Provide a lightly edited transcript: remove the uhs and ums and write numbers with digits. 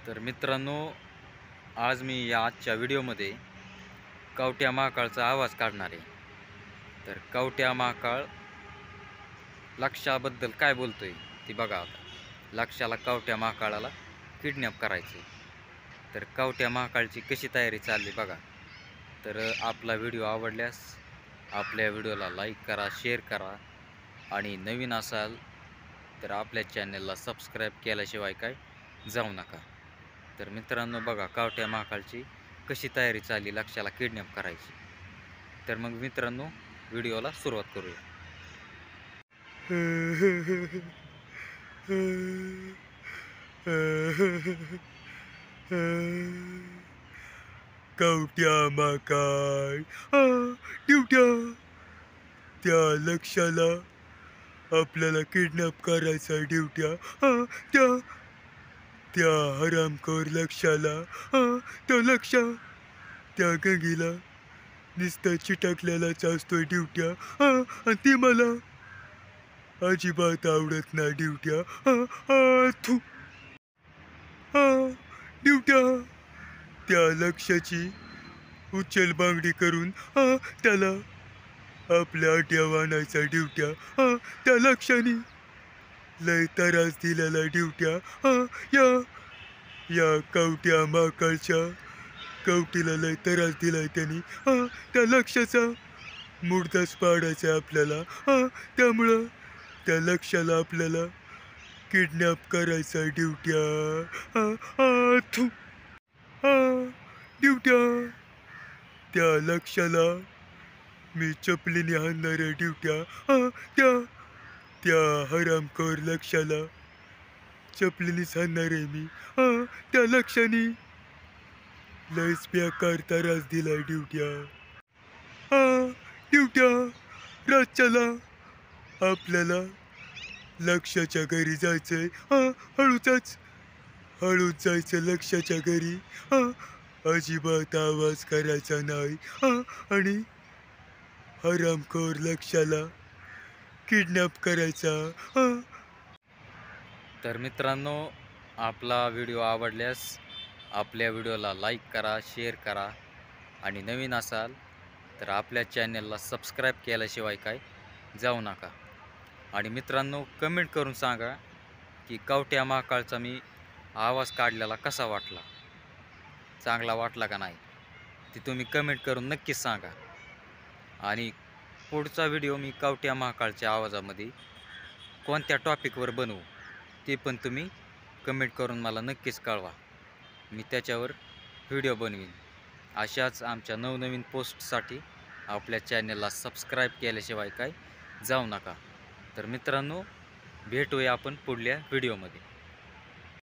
तर मित्रांनो, आज मी या आजच्या व्हिडिओमध्ये कवट्या महाकाळचा आवाज काढणार आहे. तर कवट्या महाकाळ लक्ष्याबद्दल काय बोलतोय ती बघा आता. लक्ष्याला कवट्या महाकाळाला किडनॅप करायचे. तर कवट्या महाकाळची कशी तयारी चालली बघा. तर आपला व्हिडिओ आवडल्यास आपल्या व्हिडिओला लाईक करा, शेअर करा आणि नवीन असाल तर आपल्या चॅनलला सबस्क्राईब केल्याशिवाय काय जाऊ नका. तर मित्रांनो बघा, कवट्या महाकाळची कशी तयारी चालली लक्ष्याला किडनॅप करायची. तर मग मित्रांनो, व्हिडिओला सुरुवात करूया. कवट्या महाकाळ ड्युट्या त्या लक्ष्याला आपल्याला किडनॅप करायचा ड्युट्या त्या त्या हरामखोर लक्ष्याला तो लक्ष्य त्या गंगीला नुसतं चिटकलेलाच असतोय ड्युट्या आणि ती मला अजिबात आवडत नाही ड्युट्या थू ड्युट्या त्या लक्ष्याची उचल बांगडी करून त्याला आपल्या अड्यावर आणायचा ड्युट्या त्या लक्ष्याने लय त्रास दिलेला ड्युट्या या या कवट्या महाकाळच्या कवटीला लय त्रास दिलाय त्यांनी त्या लक्ष्याचा मुर्दाच पाडायचा आपल्याला त्यामुळं त्या लक्ष्याला आपल्याला किडनॅप करायचा ड्युट्या थू ड्युट्या त्या लक्ष्याला मी चपलीने हाणणार आहे ड्युट्या त्या त्या हरामखोर लक्ष्याला चपलीनेच हाणणार आहे मी त्या लक्ष्याने लयच बेकार त्रास दिलाय ड्युट्या ड्युट्या रातच्याला आपल्याला लक्ष्याच्या घरी जायचंय हळूच जायचं लक्ष्याच्या घरी अजिबात आवाज करायचा नाही आणि हरामखोर लक्ष्याला किडनॅप करायचा. तर मित्रांनो, आपला व्हिडिओ आवडल्यास आपल्या व्हिडिओला लाईक करा, शेअर करा आणि नवीन असाल तर आपल्या चॅनलला सबस्क्राईब केल्याशिवाय काय जाऊ नका. आणि मित्रांनो, कमेंट करून सांगा की कवट्या महाकाळचा मी आवाज काढलेला कसा वाटला, चांगला वाटला का नाही, ती तुम्ही कमेंट करून नक्कीच सांगा. आणि पुढचा व्हिडिओ मी कवट्या महाकाळच्या आवाजामध्ये कोणत्या टॉपिकवर बनवू ते पण तुम्ही कमेंट करून मला नक्कीच कळवा. मी त्याच्यावर व्हिडिओ बनवीन. अशाच आमच्या नवनवीन पोस्टसाठी आपल्या चॅनलला सबस्क्राईब केल्याशिवाय काय जाऊ नका. तर मित्रांनो, भेटूया आपण पुढल्या व्हिडिओमध्ये.